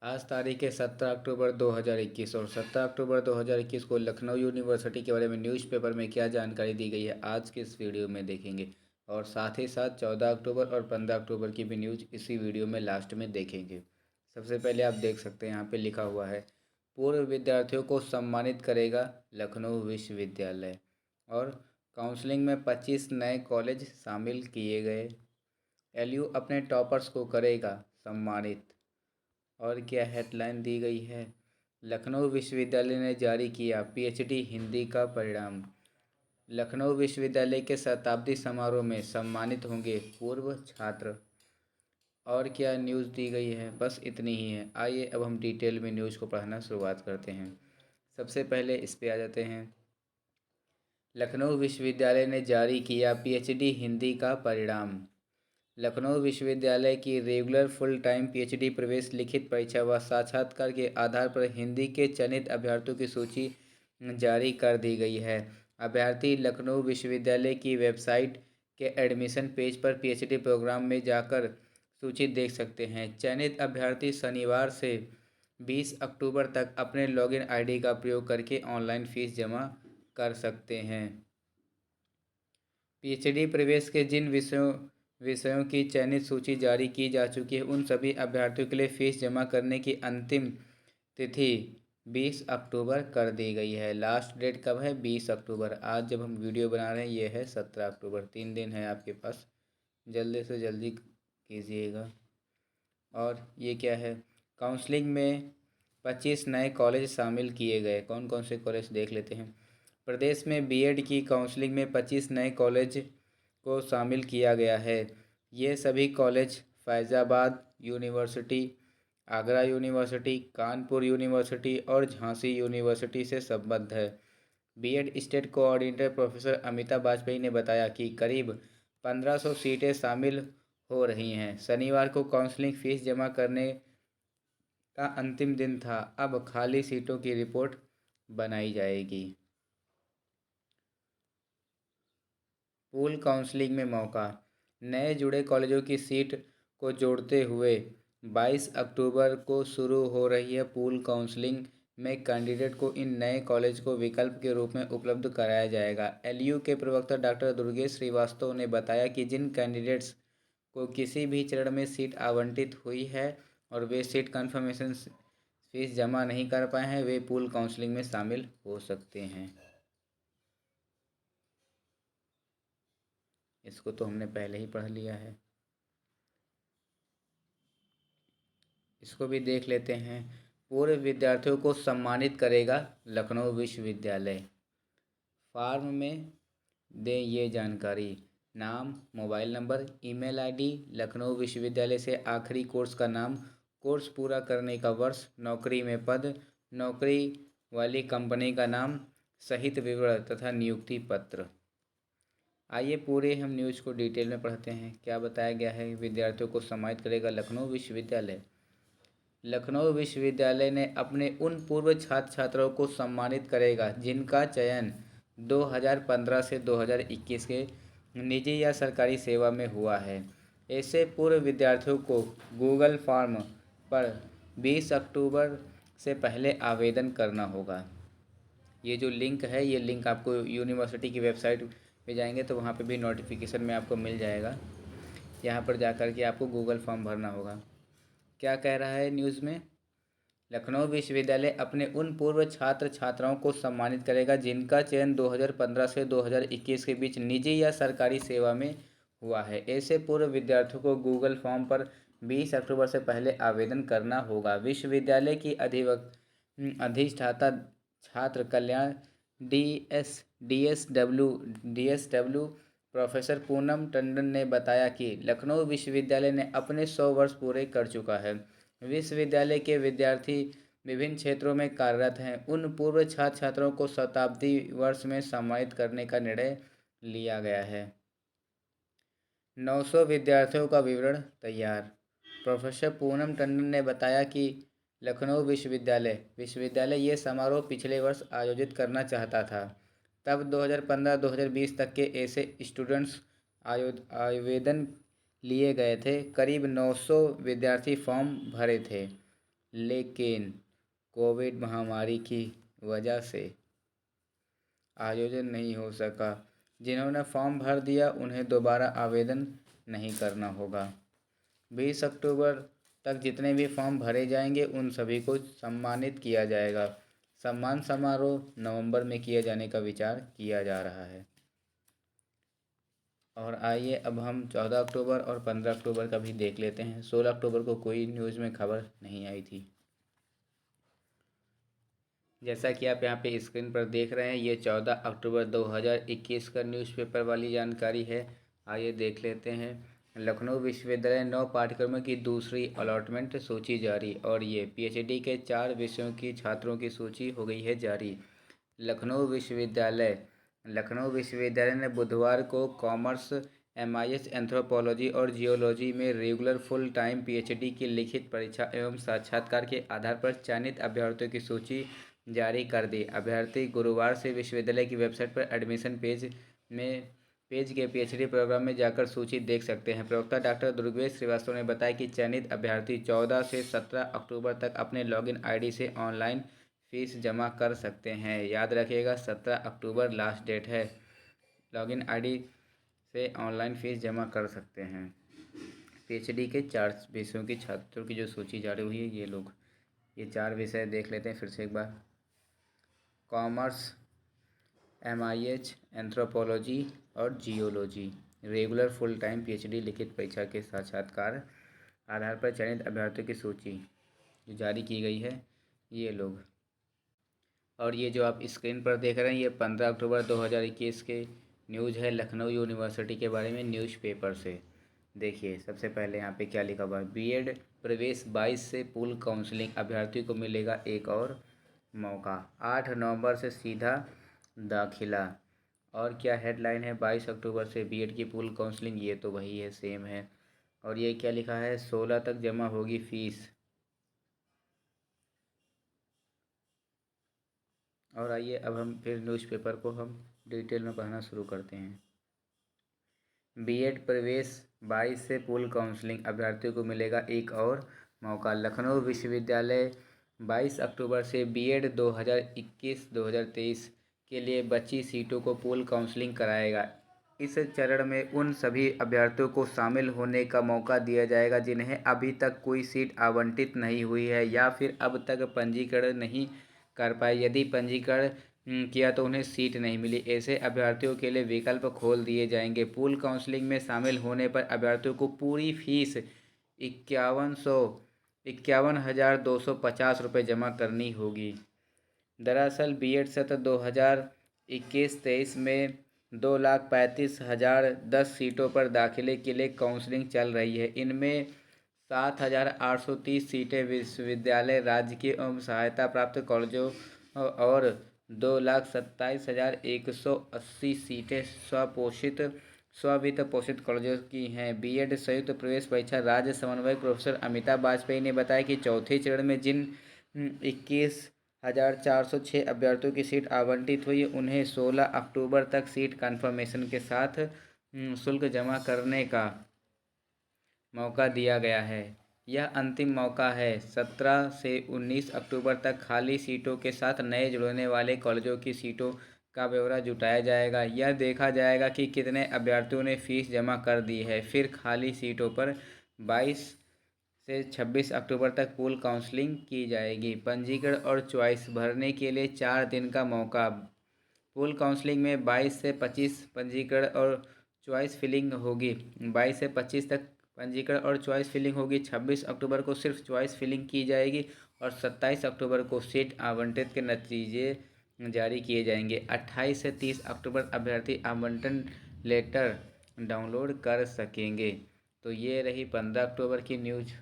आज तारीख है 17 अक्टूबर 2021 और 17 अक्टूबर 2021 को लखनऊ यूनिवर्सिटी के बारे में न्यूज़पेपर में क्या जानकारी दी गई है आज के इस वीडियो में देखेंगे। और साथ ही साथ 14 अक्टूबर और 15 अक्टूबर की भी न्यूज़ इसी वीडियो में लास्ट में देखेंगे। सबसे पहले आप देख सकते हैं यहाँ पे लिखा हुआ है, पूर्व विद्यार्थियों को सम्मानित करेगा लखनऊ विश्वविद्यालय। और काउंसलिंग में 25 नए कॉलेज शामिल किए गए। एलयू अपने टॉपर्स को करेगा सम्मानित। और क्या हेडलाइन दी गई है, लखनऊ विश्वविद्यालय ने जारी किया पीएचडी हिंदी का परिणाम। लखनऊ विश्वविद्यालय के शताब्दी समारोह में सम्मानित होंगे पूर्व छात्र। और क्या न्यूज़ दी गई है, बस इतनी ही है। आइए अब हम डिटेल में न्यूज़ को पढ़ना शुरुआत करते हैं। सबसे पहले इस पे आ जाते हैं, लखनऊ विश्वविद्यालय ने जारी किया पीएचडी हिंदी का परिणाम। लखनऊ विश्वविद्यालय की रेगुलर फुल टाइम पीएचडी प्रवेश लिखित परीक्षा व साक्षात्कार के आधार पर हिंदी के चयनित अभ्यर्थियों की सूची जारी कर दी गई है। अभ्यर्थी लखनऊ विश्वविद्यालय की वेबसाइट के एडमिशन पेज पर पीएचडी प्रोग्राम में जाकर सूची देख सकते हैं। चयनित अभ्यर्थी शनिवार से 20 अक्टूबर तक अपने लॉगिन आईडी का प्रयोग करके ऑनलाइन फीस जमा कर सकते हैं। पीएचडी प्रवेश के जिन विषयों की चयनित सूची जारी की जा चुकी है, उन सभी अभ्यर्थियों के लिए फीस जमा करने की अंतिम तिथि 20 अक्टूबर कर दी गई है। लास्ट डेट कब है? 20 अक्टूबर। आज जब हम वीडियो बना रहे हैं ये है 17 अक्टूबर। 3 दिन है आपके पास, जल्दी से जल्दी कीजिएगा। और ये क्या है, काउंसलिंग में 25 नए कॉलेज शामिल किए गए। कौन कौन से कॉलेज देख लेते हैं। प्रदेश में बीएड की काउंसलिंग में 25 नए कॉलेज को शामिल किया गया है। ये सभी college Faizabad university, Agra university, Kanpur university और झांसी यूनिवर्सिटी से संबद्ध है। BEd state coordinator professor Amita Vajpayee ने बताया कि करीब 1500 सीटें शामिल हो रही हैं। शनिवार को काउंसलिंग फीस जमा करने का अंतिम दिन था। अब खाली सीटों की रिपोर्ट बनाई जाएगी। पूल काउंसलिंग में मौका, नए जुड़े कॉलेजों की सीट को जोड़ते हुए 22 अक्टूबर को शुरू हो रही है पूल काउंसलिंग में कैंडिडेट को इन नए कॉलेज को विकल्प के रूप में उपलब्ध कराया जाएगा। एलयू के प्रवक्ता डॉक्टर दुर्गेश श्रीवास्तव ने बताया कि जिन कैंडिडेट्स को किसी भी चरण में सीट आवंटित हुई है और वे सीट कन्फर्मेशन फीस जमा नहीं कर पाए हैं, वे पूल काउंसलिंग में शामिल हो सकते हैं। इसको तो हमने पहले ही पढ़ लिया है, इसको भी देख लेते हैं। पूर्व विद्यार्थियों को सम्मानित करेगा लखनऊ विश्वविद्यालय। फॉर्म में दें ये जानकारी, नाम, mobile number, email ID, Lucknow विश्वविद्यालय से आखिरी कोर्स का नाम, कोर्स पूरा करने का वर्ष, नौकरी में पद, नौकरी वाली कंपनी का नाम सहित विवरण तथा नियुक्ति पत्र। आइए पूरे हम न्यूज़ को डिटेल में पढ़ते हैं। क्या बताया गया है, विद्यार्थियों को सम्मानित करेगा लखनऊ विश्वविद्यालय। लखनऊ विश्वविद्यालय ने अपने उन पूर्व छात्र छात्राओं को सम्मानित करेगा जिनका चयन 2015 से 2021 के निजी या सरकारी सेवा में हुआ है। ऐसे पूर्व विद्यार्थियों को गूगल फॉर्म पर 20 अक्टूबर से पहले आवेदन करना होगा। ये जो लिंक है, ये लिंक आपको यूनिवर्सिटी की वेबसाइट पे जाएंगे तो वहाँ पे भी नोटिफिकेशन में आपको मिल जाएगा। यहाँ पर जाकर के आपको गूगल फॉर्म भरना होगा। क्या कह रहा है न्यूज़ में, लखनऊ विश्वविद्यालय अपने उन पूर्व छात्र छात्राओं को सम्मानित करेगा जिनका चयन 2015 से 2021 के बीच निजी या सरकारी सेवा में हुआ है। ऐसे पूर्व विद्यार्थियों को गूगल फॉर्म पर 20 अक्टूबर से पहले आवेदन करना होगा। विश्वविद्यालय की अधिष्ठाता छात्र कल्याण डीएसडब्ल्यू प्रोफेसर पूनम टंडन ने बताया कि लखनऊ विश्वविद्यालय ने अपने 100 वर्ष पूरे कर चुका है। विश्वविद्यालय के विद्यार्थी विभिन्न क्षेत्रों में कार्यरत हैं। उन पूर्व छात्र छात्राओं को शताब्दी वर्ष में सम्मानित करने का निर्णय लिया गया है। 900 विद्यार्थियों का विवरण तैयार। प्रोफेसर पूनम टंडन ने बताया कि लखनऊ विश्वविद्यालय ये समारोह पिछले वर्ष आयोजित करना चाहता था। तब 2015-2020 तक के ऐसे स्टूडेंट्स आवेदन लिए गए थे। करीब 900 विद्यार्थी फॉर्म भरे थे। लेकिन कोविड महामारी की वजह से आयोजन नहीं हो सका। जिन्होंने फॉर्म भर दिया उन्हें दोबारा आवेदन नहीं करना होगा। 20 अक्टूबर तक जितने भी फॉर्म भरे जाएंगे उन सभी को सम्मानित किया जाएगा। सम्मान समारोह नवंबर में किए जाने का विचार किया जा रहा है। और आइए अब हम 14 अक्टूबर और 15 अक्टूबर का भी देख लेते हैं। 16 अक्टूबर को कोई न्यूज़ में खबर नहीं आई थी। जैसा कि आप यहाँ पे स्क्रीन पर देख रहे हैं, ये 14 अक्टूबर 2021 का न्यूज़पेपर वाली जानकारी है। आइए देख लेते हैं। लखनऊ विश्वविद्यालय 9 पाठ्यक्रमों की दूसरी अलॉटमेंट सूची जारी। और ये पीएचडी के 4 विषयों की छात्रों की सूची हो गई है जारी। लखनऊ विश्वविद्यालय ने बुधवार को कॉमर्स, MIS एंथ्रोपोलॉजी और जियोलॉजी में रेगुलर फुल टाइम पीएचडी की लिखित परीक्षा एवं साक्षात्कार के आधार पर चयनित अभ्यर्थियों की सूची जारी कर दी। अभ्यर्थी गुरुवार से विश्वविद्यालय की वेबसाइट पर एडमिशन पेज के पीएचडी प्रोग्राम में जाकर सूची देख सकते हैं। प्रवक्ता डॉक्टर दुर्गेश श्रीवास्तव ने बताया कि चयनित अभ्यर्थी 14 से 17 अक्टूबर तक अपने लॉगिन आईडी से ऑनलाइन फीस जमा कर सकते हैं। याद रखिएगा 17 अक्टूबर लास्ट डेट है। लॉगिन आईडी से ऑनलाइन फीस जमा कर सकते हैं। पीएचडी के 4 विषयों की छात्रों की जो सूची जारी हुई है, ये 4 विषय देख लेते हैं फिर से एक बार। कॉमर्स, MIH एंथ्रोपोलॉजी और geology regular full time PhD लिखित परीक्षा के साक्षात्कार आधार पर चयनित अभ्यर्थियों की सूची जो जारी की गई है, ये लोग। और ये जो आप स्क्रीन पर देख रहे हैं, ये 15 अक्टूबर 2021 के न्यूज़ है लखनऊ यूनिवर्सिटी के बारे में न्यूज़पेपर से। देखिए सबसे पहले यहाँ पे क्या लिखा हुआ है। बीएड प्रवेश 22 से पूल काउंसलिंग, अभ्यर्थी को मिलेगा एक और मौका। 8 नवंबर से सीधा दाखिला। और क्या हेडलाइन है, 22 अक्टूबर से बीएड की पूल काउंसलिंग, ये तो वही है, सेम है। और ये क्या लिखा है, 16 तक जमा होगी फीस। और आइए अब हम फिर न्यूज़पेपर को हम डिटेल में पढ़ना शुरू करते हैं। बीएड प्रवेश 22 से पूल काउंसलिंग, अभ्यर्थियों को मिलेगा एक और मौका। लखनऊ विश्वविद्यालय 22 अक्टूबर से बीएड 2021-2023 के लिए बची सीटों को पूल काउंसलिंग कराएगा। इस चरण में उन सभी अभ्यर्थियों को शामिल होने का मौका दिया जाएगा जिन्हें अभी तक कोई सीट आवंटित नहीं हुई है या फिर अब तक पंजीकरण नहीं कर पाए। यदि पंजीकरण किया तो उन्हें सीट नहीं मिली, ऐसे अभ्यर्थियों के लिए विकल्प खोल दिए जाएंगे। पूल काउंसलिंग में शामिल होने पर अभ्यर्थियों को पूरी फीस 51,250 रुपये जमा करनी होगी। दरअसल बीएड सत्र 2021-23 में 2,35,010 सीटों पर दाखिले के लिए काउंसलिंग चल रही है। इनमें 7,830 सीटें विश्वविद्यालय, राजकीय एवं सहायता प्राप्त कॉलेजों और 2,27,180 सीटें स्ववित्त पोषित कॉलेजों की हैं। बीएड संयुक्त प्रवेश परीक्षा राज्य समन्वयक प्रोफेसर अमिताभ वाजपेयी ने बताया कि चौथे चरण में जिन 21,406 अभ्यर्थियों की सीट आवंटित हुई उन्हें 16 अक्टूबर तक सीट कन्फर्मेशन के साथ शुल्क जमा करने का मौका दिया गया है। यह अंतिम मौका है। 17 से 19 अक्टूबर तक खाली सीटों के साथ नए जुड़ने वाले कॉलेजों की सीटों का ब्यौरा जुटाया जाएगा। यह देखा जाएगा कि कितने अभ्यर्थियों ने फीस जमा कर दी है। फिर खाली सीटों पर 22 से 26 अक्टूबर तक पूल काउंसलिंग की जाएगी। पंजीकरण और चॉइस भरने के लिए 4 दिन का मौका। पूल काउंसलिंग में 22 से 25 पंजीकरण और चॉइस फिलिंग होगी। 22 से 25 तक पंजीकरण और चॉइस फिलिंग होगी। 26 अक्टूबर को सिर्फ चॉइस फिलिंग की जाएगी और 27 अक्टूबर को सीट आवंटित के नतीजे जारी किए जाएंगे। 28 से 30 अक्टूबर अभ्यर्थी आवंटन लेटर डाउनलोड कर सकेंगे। तो ये रही 15 अक्टूबर की न्यूज़।